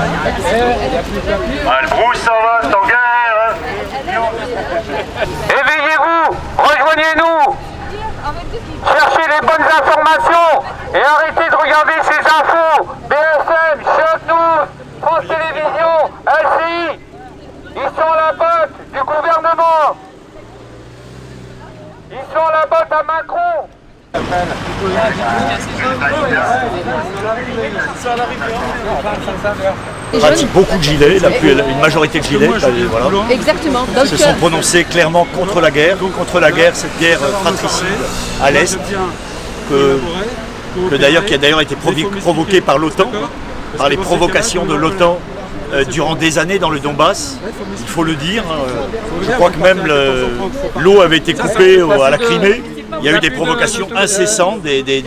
Le brousse s'en va, c'est en guerre. Éveillez-vous, rejoignez-nous. Cherchez les bonnes informations et arrêtez de regarder ces infos. BFM, Choc News, France Télévisions, LCI. Ils sont à la botte du gouvernement. Ils sont à la botte à Macron. Beaucoup de gilets, une majorité de gilets. Voilà. Exactement. Donc, se sont prononcés clairement contre la guerre, cette guerre fratricide à l'Est, qui a d'ailleurs été provoquée par l'OTAN, par les provocations de l'OTAN durant des années dans le Donbass, il faut le dire. Je crois que même l'eau avait été coupée à la Crimée. Il y a eu des provocations incessantes, des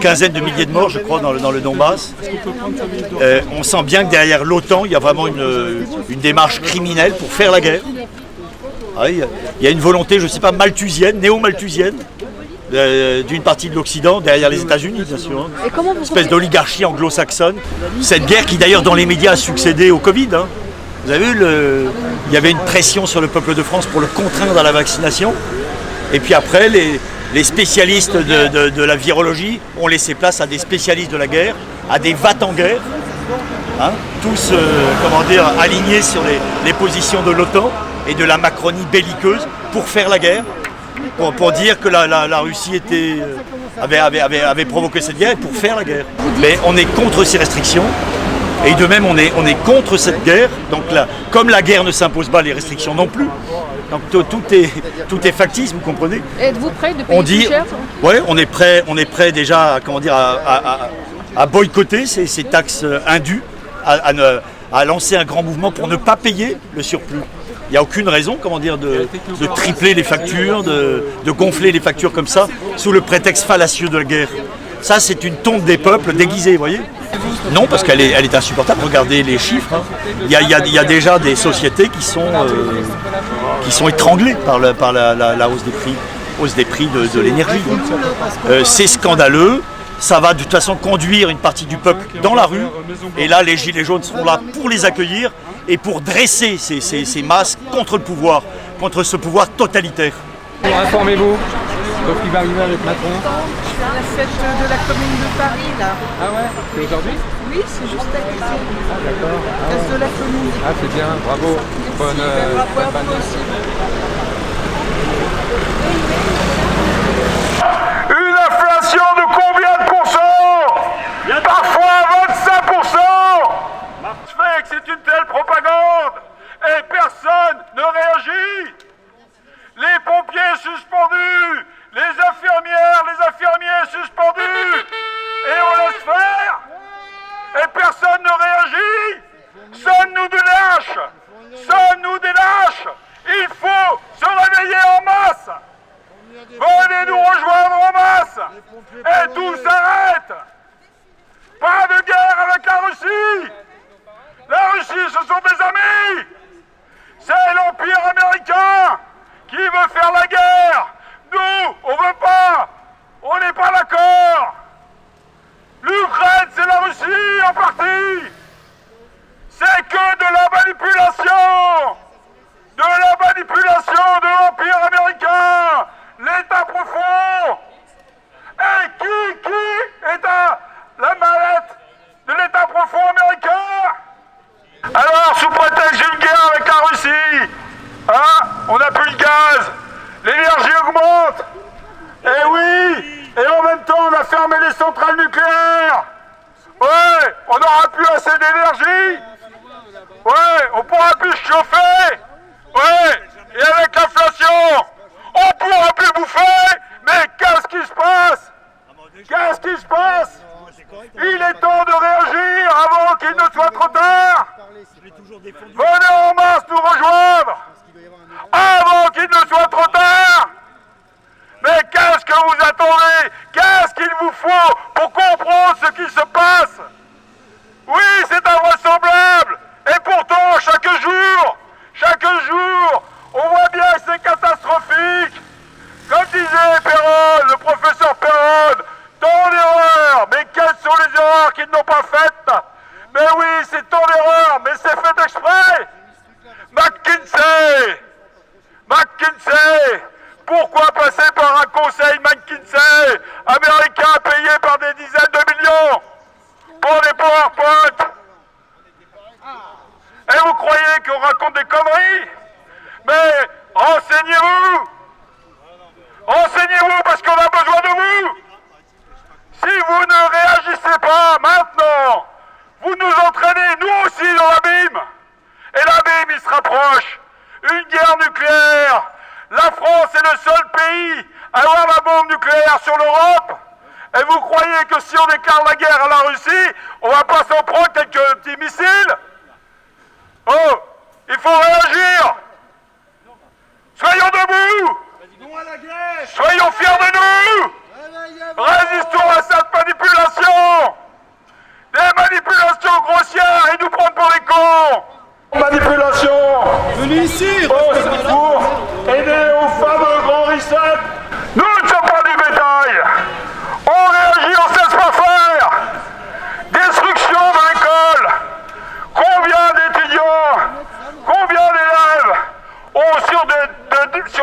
quinzaines de milliers de morts, je crois, dans le Donbass. On sent bien que derrière l'OTAN, il y a vraiment une démarche criminelle pour faire la guerre. Il y a une volonté, je ne sais pas, malthusienne, néo-malthusienne, d'une partie de l'Occident, derrière les États-Unis, bien sûr. Une espèce d'oligarchie anglo-saxonne. Cette guerre qui, d'ailleurs, dans les médias, a succédé au Covid. Vous avez vu, il y avait une pression sur le peuple de France pour le contraindre à la vaccination. Et puis après, les spécialistes de la virologie ont laissé place à des spécialistes de la guerre, à des va-t-en-guerre, tous alignés sur les positions de l'OTAN et de la Macronie belliqueuse pour faire la guerre, pour dire que la Russie avait provoqué cette guerre et pour faire la guerre. Mais on est contre ces restrictions. Et de même, on est contre cette guerre. Donc comme la guerre ne s'impose pas, les restrictions non plus. Donc tout est factice, vous comprenez. Êtes-vous prêt de payer plus cher? Oui, on est prêt déjà à boycotter ces taxes indues, à lancer un grand mouvement pour ne pas payer le surplus. Il n'y a aucune raison de tripler les factures, de gonfler les factures comme ça, sous le prétexte fallacieux de la guerre. Ça, c'est une tonte des peuples déguisée, vous voyez. Non, parce qu'elle est insupportable. Regardez les chiffres. Il y a déjà des sociétés qui sont étranglées par la hausse des prix de l'énergie. C'est scandaleux. Ça va de toute façon conduire une partie du peuple dans la rue. Et là, les gilets jaunes seront là pour les accueillir et pour dresser ces masses contre le pouvoir, contre ce pouvoir totalitaire. Informez-vous. Qu'est-ce qui va arriver avec Macron? La fête de la commune de Paris, là. Ah ouais? C'est aujourd'hui? Oui, c'est juste à côté. Ah d'accord. Fête de la commune. Ah c'est bien, bravo. Bonne Bravo aussi. Une inflation de combien de pourcents? Parfois 25%. Je fais que c'est une telle propagande et personne ne réagit. Les pompiers suspendus, les infirmiers suspendus, et on laisse faire, et personne ne réagit. Sonne-nous des lâches, il faut se réveiller en masse. Venez nous rejoindre en masse, et tout s'arrête. Pas de guerre avec la Russie. La Russie, ce sont des amis. C'est l'Empire américain qui veut faire la guerre. Nous, on veut pas. On n'est pas d'accord. L'Ukraine, c'est la Russie en partie. C'est que de la manipulation. De la manipulation de l'Empire américain. L'État profond. Et qui est à la mallette de l'État profond américain? Alors, sous prétexte d'une guerre avec la Russie, on n'a plus le gaz, l'énergie augmente, et oui, et en même temps on a fermé les centrales nucléaires. Ouais, on n'aura plus assez d'énergie. Ouais, on pourra plus chauffer. Ouais, et avec l'inflation, on pourra plus bouffer. Mais qu'est-ce qui se passe? Qu'est-ce qui se passe? Il est temps de réagir avant qu'il ne soit trop tard. Venez en masse nous rejoindre avant qu'il ne soit trop tard. Mais qu'est-ce que vous attendez? Qu'est-ce qu'il vous faut pour comprendre ce qui se passe? Oui, c'est invraisemblable. Et pourtant, chaque jour, on voit bien que c'est catastrophique. Comme disait Perron, le professeur Perron, tant d'erreurs. Mais quelles sont les erreurs qu'ils n'ont pas faites? Mais oui, c'est tant financée par un conseil McKinsey américain payé par des dizaines de millions pour des PowerPoint. Et vous croyez qu'on raconte des conneries? Mais renseignez-vous! Renseignez-vous parce qu'on a besoin de vous! Si vous ne réagissez pas maintenant, vous nous entraînez nous aussi dans l'abîme! Et l'abîme il se rapproche! Une guerre nucléaire! La France est le seul pays à avoir la bombe nucléaire sur l'Europe! Et vous croyez que si on déclare la guerre à la Russie, on va pas s'en prendre quelques petits missiles? Oh! Il faut réagir! Soyons debout! Soyons fiers de nous! Résistons à cette manipulation! Des manipulations grossières et nous prendre pour les cons! Manipulation! Venez ici! Au secours! Aider aux fameux grands reset! Nous ne sommes pas du bétail! On réagit, on sait ce pas faire! Destruction de l'école! Combien d'étudiants, combien d'élèves ont sur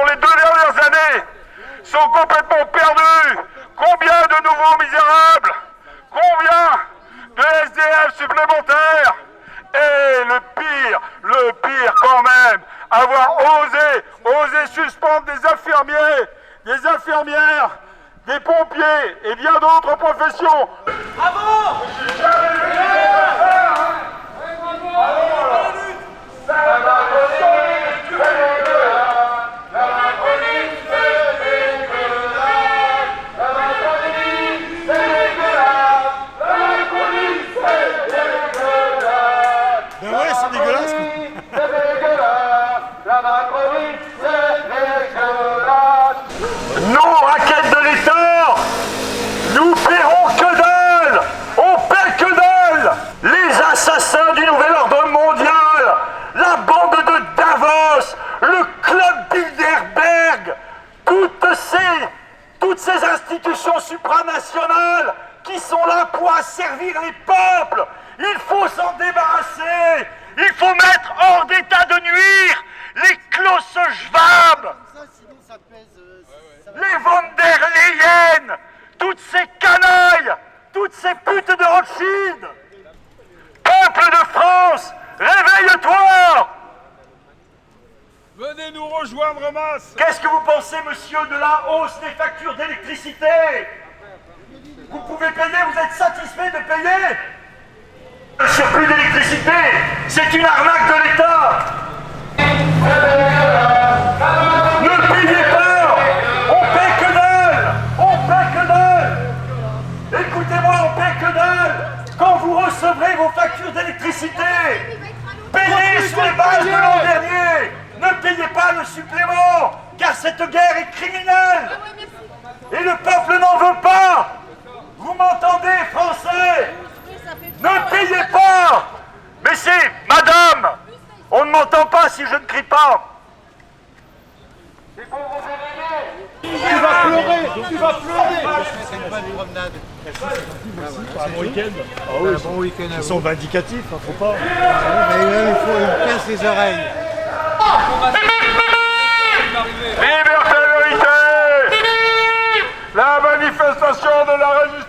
les 2 dernières années sont complètement perdus? Combien de nouveaux misérables? Combien de SDF supplémentaires? Et le pire quand même, avoir osé suspendre des infirmiers, des infirmières, des pompiers et bien d'autres professions. Bravo! Nos raquettes de l'État, nous paierons que dalle, on paie que dalle. Les assassins du nouvel ordre mondial, la bande de Davos, le club Bilderberg, toutes ces institutions supranationales qui sont là pour asservir les peuples, il faut s'en débarrasser, il faut mettre hors d'état de nuire les Klaus Schwab, les von der Leyen, toutes ces canailles, toutes ces putes de Rothschild. Peuple de France, réveille-toi! Venez nous rejoindre en masse! Qu'est-ce que vous pensez, monsieur, de la hausse des factures d'électricité? Vous pouvez payer, vous êtes satisfait de payer? Le surplus d'électricité, c'est une arnaque de l'État! Ne payez pas! On paie que dalle! On paie que dalle! Écoutez-moi, on paie que dalle! Quand vous recevrez vos factures d'électricité, payez sur les bases de l'an dernier! Ne payez pas le supplément, car cette guerre est criminelle! Et le peuple n'en veut pas! Vous m'entendez, Français? Ne payez pas! Mais c'est, madame, on ne m'entend pas si je ne crie pas! Tu vas pleurer! Tu vas pleurer! C'est une bonne promenade. Un bon week-end. Ah oui, Un bon week-end à ils vous. sont vindicatifs, hein, faut pas. Mais là, il faut une pince les oreilles. Liberté, vérité! La manifestation de la résistance!